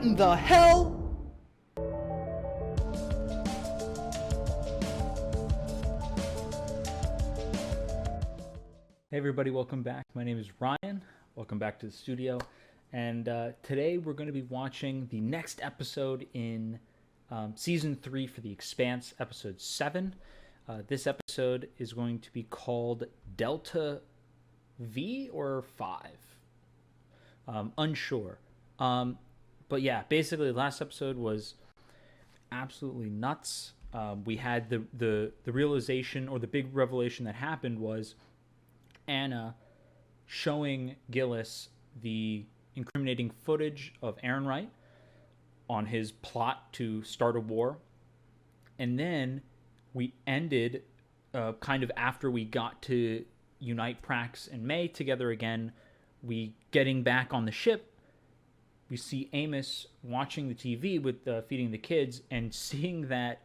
What in the hell? Hey everybody, welcome back. My name is Ryan. Welcome back to the studio. And today we're going to be watching the next episode in Season 3 for the Expanse, Episode 7. This episode is going to be called Delta V or 5. Unsure. But yeah, basically the last episode was absolutely nuts. We had the realization, or the big revelation that happened was Anna showing Gillis the incriminating footage of Aaron Wright on his plot to start a war. And then we ended kind of after we got to unite Prax and May together again. We getting back on the ship. We see Amos watching the TV with feeding the kids and seeing that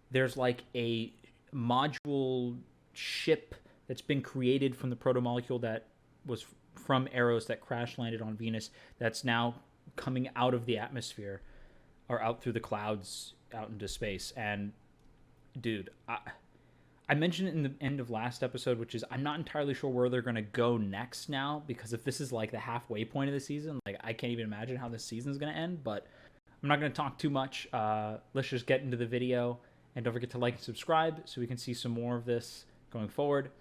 there's like a module ship that's been created from the Protomolecule that was from Eros that crash landed on Venus that's now coming out of the atmosphere or out through the clouds out into space. And dude, I mentioned it in the end of last episode, which is I'm not entirely sure where they're going to go next now, because if this is like the halfway point of the season, like I can't even imagine how this season is going to end. But I'm not going to talk too much. Let's just get into the video, and don't forget to like and subscribe so we can see some more of this going forward.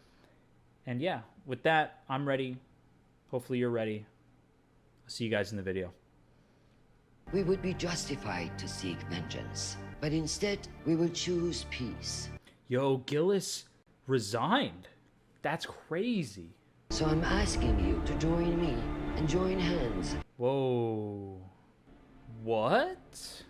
And yeah, with that, I'm ready. Hopefully you're ready. I'll see you guys in the video. We would be justified to seek vengeance, but instead we will choose peace. Yo, Gillis resigned. That's crazy. So I'm asking you to join me and join hands. Whoa. What?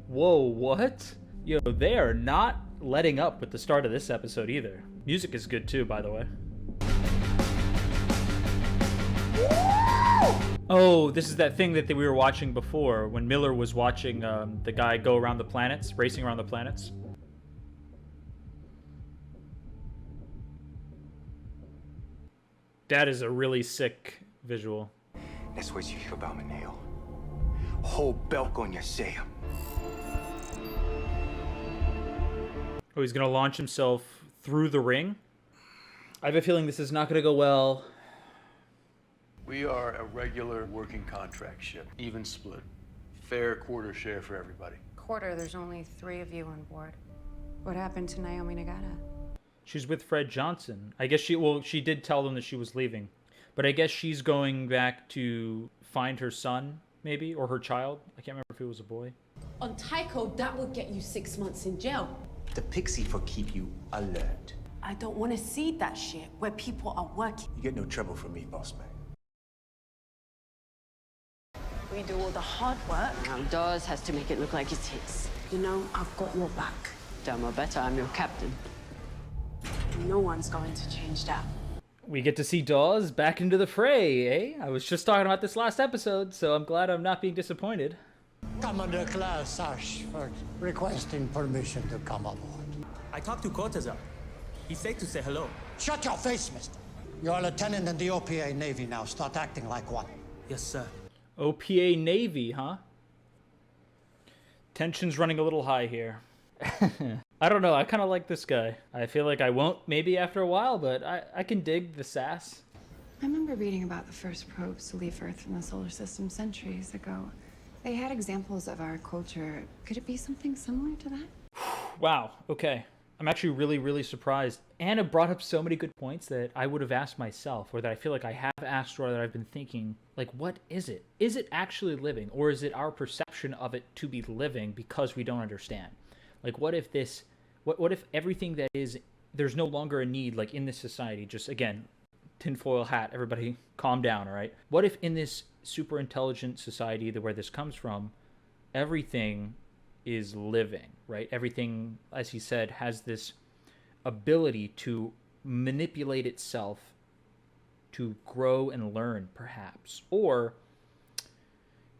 Whoa, what? Yo, they are not letting up with the start of this episode either. Music is good too, by the way. Oh, this is that thing that we were watching before when Miller was watching the guy go around the planets, racing around the planets. That is a really sick visual. That's what you hear about Maneo. Whole belt on your sail. Oh, he's gonna launch himself through the ring? I have a feeling this is not gonna go well. We are a regular working contract ship, even split. Fair quarter share for everybody. Quarter, there's only 3 of you on board. What happened to Naomi Nagata? She's with Fred Johnson. I guess she did tell them that she was leaving. But I guess she's going back to find her son, maybe, or her child. I can't remember if it was a boy. On Tycho, that would get you 6 months in jail. The pixie for keep you alert. I don't want to see that shit where people are working. You get no trouble from me, boss man. We do all the hard work. Now Dawes has to make it look like it's his. You know, I've got your back. Dumb better, I'm your captain. No one's going to change that. We get to see Dawes back into the fray, eh? I was just talking about this last episode, so I'm glad I'm not being disappointed. Commander Class Ashford requesting permission to come aboard. I talked to Cortazar. He said to say hello. Shut your face, mister. You're a lieutenant in the OPA Navy now. Start acting like one. Yes, sir. OPA Navy, huh? Tension's running a little high here. I don't know, I kind of like this guy. I feel like I won't maybe after a while, but I can dig the sass. I remember reading about the first probes to leave Earth from the solar system centuries ago. They had examples of our culture. Could it be something similar to that? Wow, okay. I'm actually really, really surprised. Anna brought up so many good points that I would have asked myself, or that I feel like I have asked, or that I've been thinking, like, what is it? Is it actually living, or is it our perception of it to be living because we don't understand? Like, what if this, what if everything that is, there's no longer a need, like in this society, just again, tinfoil hat, everybody calm down, all right? What if in this super intelligent society, where this comes from, everything is living, right? Everything, as he said, has this ability to manipulate itself to grow and learn, perhaps, or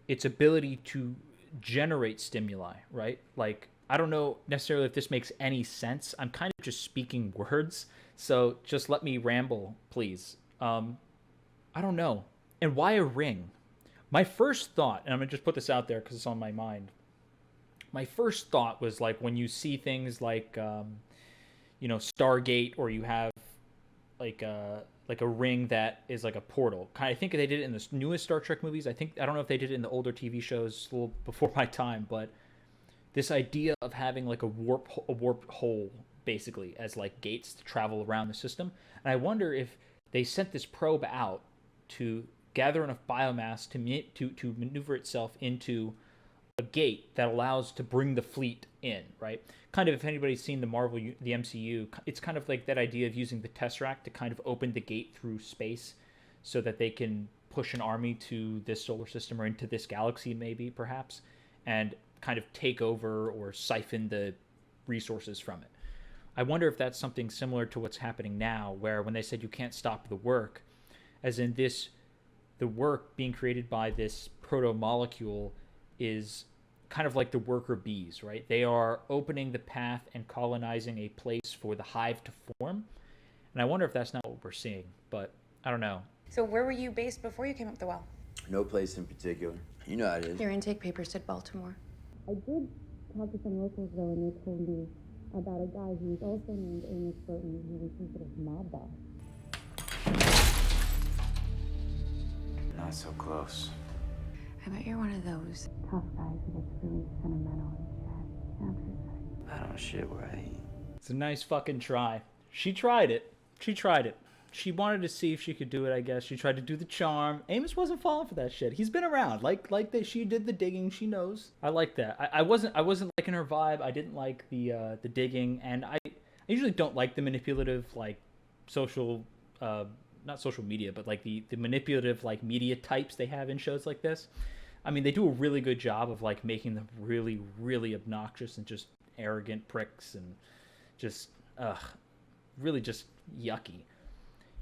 its ability to generate stimuli, right? Like, I don't know necessarily if this makes any sense. I'm kind of just speaking words, so just let me ramble, please. I don't know. And why a ring? My first thought, and I'm gonna just put this out there because it's on my mind. My first thought was like when you see things like, Stargate, or you have like a ring that is like a portal. I think they did it in the newest Star Trek movies. I don't know if they did it in the older TV shows a little before my time, but this idea of having like a warp hole basically as like gates to travel around the system. And I wonder if they sent this probe out to gather enough biomass to maneuver itself into a gate that allows to bring the fleet in, right? Kind of, if anybody's seen the MCU, it's kind of like that idea of using the Tesseract to kind of open the gate through space so that they can push an army to this solar system or into this galaxy maybe, perhaps, and kind of take over or siphon the resources from it. I wonder if that's something similar to what's happening now, where when they said you can't stop the work, as in the work being created by this protomolecule is kind of like the worker bees, right? They are opening the path and colonizing a place for the hive to form. And I wonder if that's not what we're seeing, but I don't know. So where were you based before you came up the well? No place in particular. You know how it is. Your intake papers said Baltimore. I did talk to some locals, though, and they told me about a guy who was also named Amos Burton, who was some sort of mob boss. Not so close. I bet you're one of those tough guys who gets really sentimental and shit. I don't shit where I eat. It's a nice fucking try. She tried it. She wanted to see if she could do it, I guess. She tried to do the charm. Amos wasn't falling for that shit. He's been around. Like that. She did the digging. She knows. I like that. I wasn't liking her vibe. I didn't like the digging, and I usually don't like the manipulative, like social, not social media, but like the manipulative like media types they have in shows like this. I mean, they do a really good job of like making them really, really obnoxious and just arrogant pricks and just really just yucky.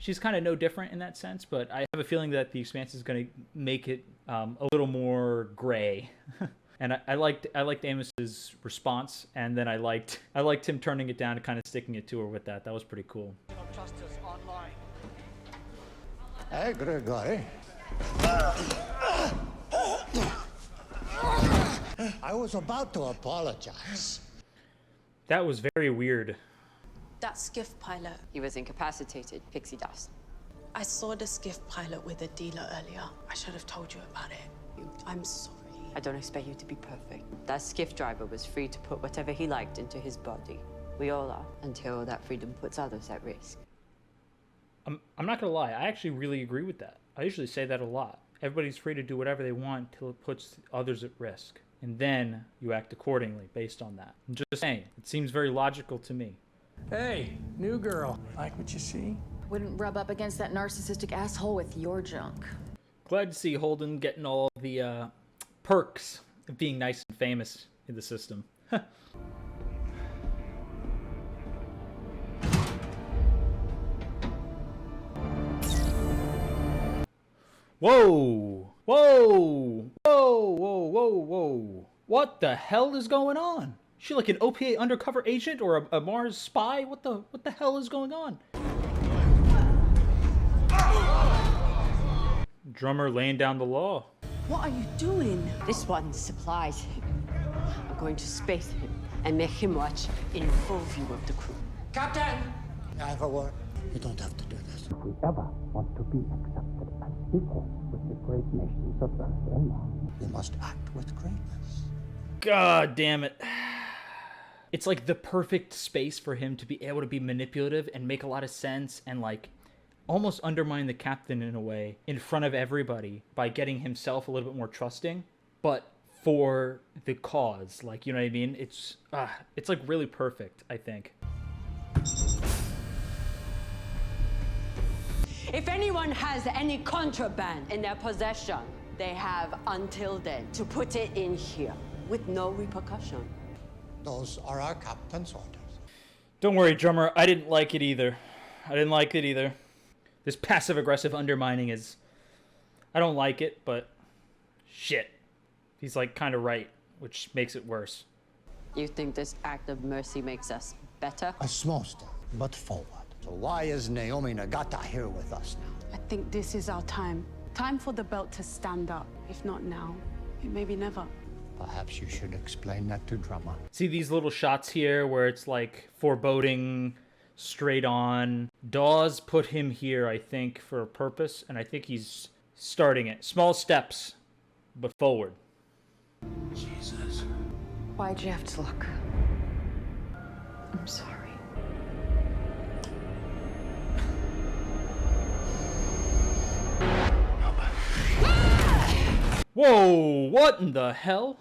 She's kind of no different in that sense, but I have a feeling that the Expanse is going to make it a little more gray. And I liked Amos's response, and then I liked him turning it down and kind of sticking it to her with that. That was pretty cool. Hey, Gregory. I was about to apologize. That was very weird. That skiff pilot. He was incapacitated, pixie dust. I saw the skiff pilot with a dealer earlier. I should have told you about it. I'm sorry. I don't expect you to be perfect. That skiff driver was free to put whatever he liked into his body. We all are, until that freedom puts others at risk. I'm not gonna lie, I actually really agree with that. I usually say that a lot. Everybody's free to do whatever they want till it puts others at risk. And then you act accordingly based on that. I'm just saying, it seems very logical to me. Hey, new girl. Like what you see? Wouldn't rub up against that narcissistic asshole with your junk. Glad to see Holden getting all the perks of being nice and famous in the system. Whoa! Whoa! Whoa! Whoa! Whoa! Whoa! What the hell is going on? Is she like an OPA undercover agent or a Mars spy? What the hell is going on? Drummer laying down the law. What are you doing? This one supplies him. I'm going to space him and make him watch in full view of the crew. Captain! I have a word. You don't have to do this. If we ever want to be accepted as equals with the great nations of Earth and Mars, we must act with greatness. God damn it. It's like the perfect space for him to be able to be manipulative and make a lot of sense and like almost undermine the captain in a way in front of everybody by getting himself a little bit more trusting, but for the cause. Like, you know what I mean? It's like really perfect, I think. If anyone has any contraband in their possession, they have until then to put it in here with no repercussion. Those are our captain's orders. Don't worry, drummer. I didn't like it either. This passive-aggressive undermining is... I don't like it, but... shit. He's, like, kind of right, which makes it worse. You think this act of mercy makes us better? A small step, but forward. So why is Naomi Nagata here with us now? I think this is our time Time for the belt to stand up. If not now, it may be never. Perhaps you should explain that to Drummer. See these little shots here where it's like foreboding, straight on. Dawes put him here, I think, for a purpose, and I think he's starting it. Small steps, but forward. Jesus. Why'd you have to look? I'm sorry. Whoa, what in the hell?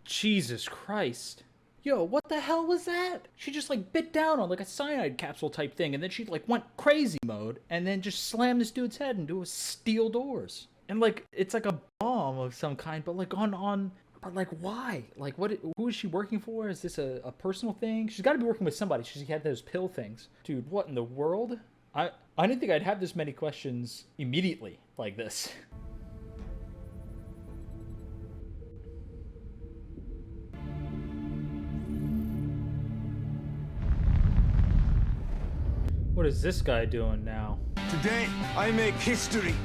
Jesus Christ. Yo, what the hell was that? She just like bit down on like a cyanide capsule type thing, and then she like went crazy mode and then just slammed this dude's head into a steel doors. And like it's like a bomb of some kind, but like but like why? Like who is she working for? Is this a personal thing? She's got to be working with somebody. She had those pill things. Dude, what in the world? I didn't think I'd have this many questions immediately like this. What is this guy doing now? Today, I make history.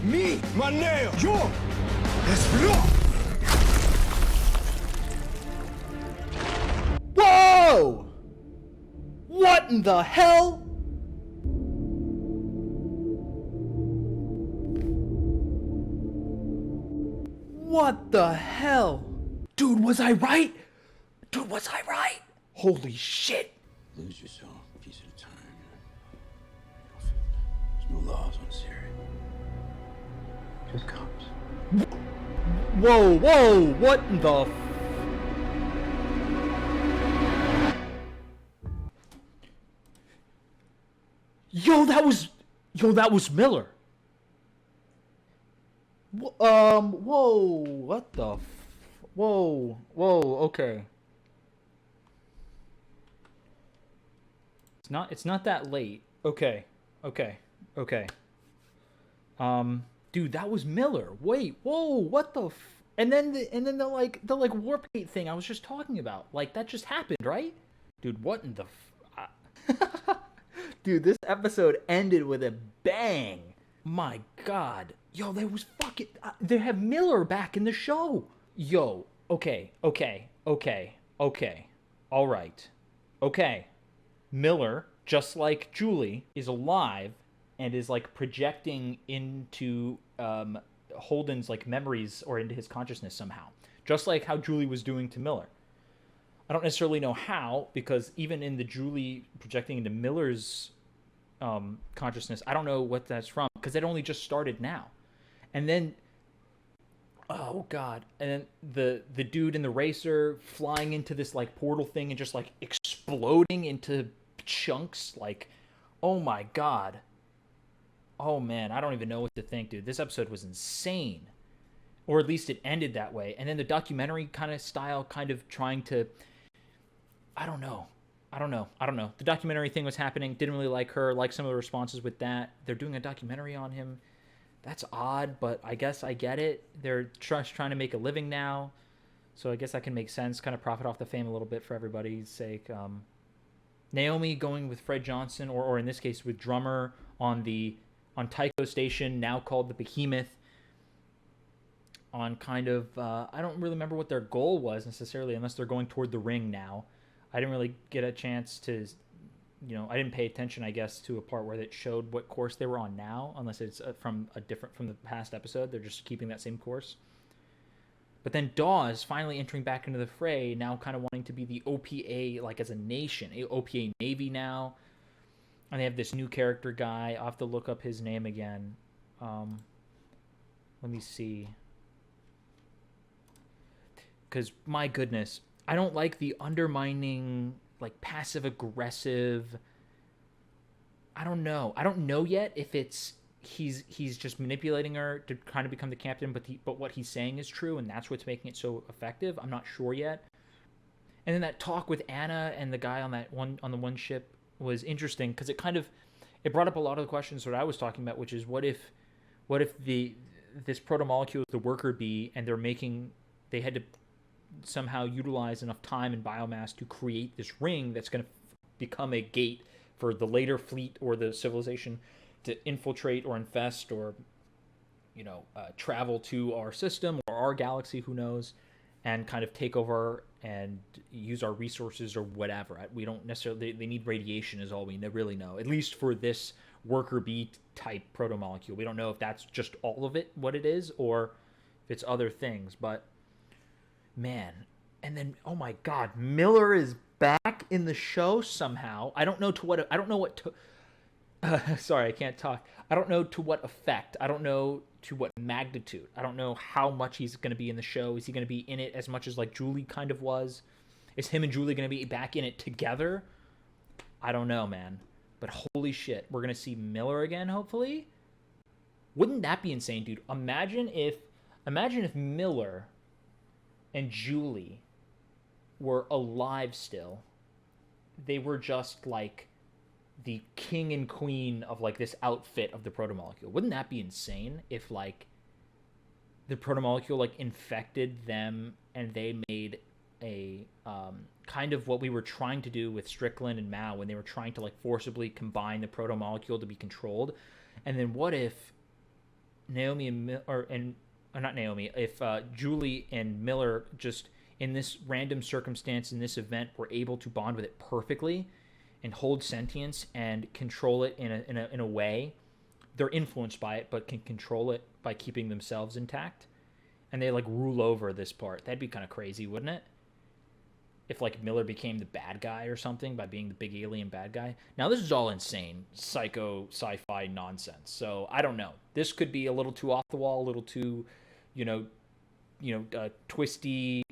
Me, Maneo, yo, explode! Whoa! What in the hell? What the hell? Dude, was I right? Dude, was I right? Holy shit. Lose yourself, a piece at a time. There's no laws on Syria. Just cops. Whoa, what in the... Yo, that was Miller. Whoa, what the whoa, okay. It's not that late. Okay. Dude, that was Miller. Wait, whoa, what the and then the warp gate thing I was just talking about. Like, that just happened, right? Dude, what in the Dude, this episode ended with a bang. My God. Yo, there was fucking... they have Miller back in the show. Yo, okay. All right. Okay. Miller, just like Julie, is alive and is, like, projecting into Holden's, like, memories or into his consciousness somehow. Just like how Julie was doing to Miller. I don't necessarily know how, because even in the Julie projecting into Miller's consciousness, I don't know what that's from, because it only just started now. And then, oh God, and then the dude in the racer flying into this like portal thing and just like exploding into chunks, like, oh my God. Oh man, I don't even know what to think, dude. This episode was insane. Or at least it ended that way. And then the documentary kind of style, kind of trying to, I don't know. The documentary thing was happening. Didn't really like her. Like some of the responses with that. They're doing a documentary on him. That's odd, but I guess I get it. They're just trying to make a living now. So I guess that can make sense. Kind of profit off the fame a little bit for everybody's sake. Naomi going with Fred Johnson, or in this case with Drummer on Tycho Station, now called the Behemoth. On kind of, I don't really remember what their goal was necessarily, unless they're going toward the ring now. I didn't really get a chance to, I didn't pay attention, I guess, to a part where it showed what course they were on now, unless it's from the past episode. They're just keeping that same course. But then Dawes finally entering back into the fray, now kind of wanting to be the OPA, like as a nation, OPA Navy now. And they have this new character guy. I'll have to look up his name again. Let me see. Because, my goodness, I don't like the undermining, like, passive-aggressive... I don't know. I don't know yet if it's he's just manipulating her to kind of become the captain, but what he's saying is true, and that's what's making it so effective. I'm not sure yet. And then that talk with Anna and the guy on the one ship was interesting, because it brought up a lot of the questions that I was talking about, which is what if this protomolecule is the worker bee, and they had to somehow utilize enough time and biomass to create this ring that's going to become a gate for the later fleet or the civilization to infiltrate or infest or, travel to our system or our galaxy, who knows, and kind of take over and use our resources or whatever. We don't necessarily, they need radiation is all we really know, at least for this worker bee type protomolecule. We don't know if that's just all of it, what it is, or if it's other things, but man. And then, oh my God, Miller is back in the show somehow. I don't know sorry, I can't talk. I don't know to what effect. I don't know to what magnitude. I don't know how much he's going to be in the show. Is he going to be in it as much as like Julie kind of was? Is him and Julie going to be back in it together? I don't know, man. But holy shit, we're going to see Miller again, hopefully. Wouldn't that be insane, dude? Imagine if Miller and Julie were alive still. They were just like the king and queen of like this outfit of the protomolecule. Wouldn't that be insane if like the protomolecule like infected them and they made a kind of what we were trying to do with Strickland and Mao when they were trying to like forcibly combine the protomolecule to be controlled? And then what if Naomi if Julie and Miller just in this random circumstance in this event were able to bond with it perfectly and hold sentience and control it in a way. They're influenced by it, but can control it by keeping themselves intact. And they like rule over this part. That'd be kind of crazy, wouldn't it? If like Miller became the bad guy or something by being the big alien bad guy. Now this is all insane, psycho sci-fi nonsense. So I don't know. This could be a little too off the wall, a little too, twisty,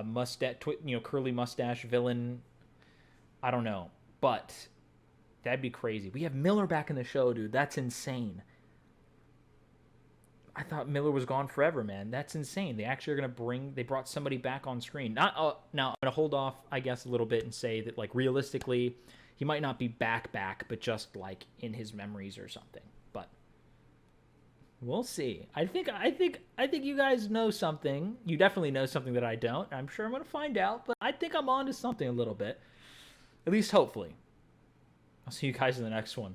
mustache, curly mustache villain. I don't know. But that'd be crazy. We have Miller back in the show, dude. That's insane. I thought Miller was gone forever, man. That's insane. They actually are they brought somebody back on screen. Now I'm going to hold off, I guess, a little bit and say that, like, realistically, he might not be back, but just, like, in his memories or something. But we'll see. I think you guys know something. You definitely know something that I don't. I'm sure I'm going to find out, but I think I'm on to something a little bit. At least hopefully. I'll see you guys in the next one.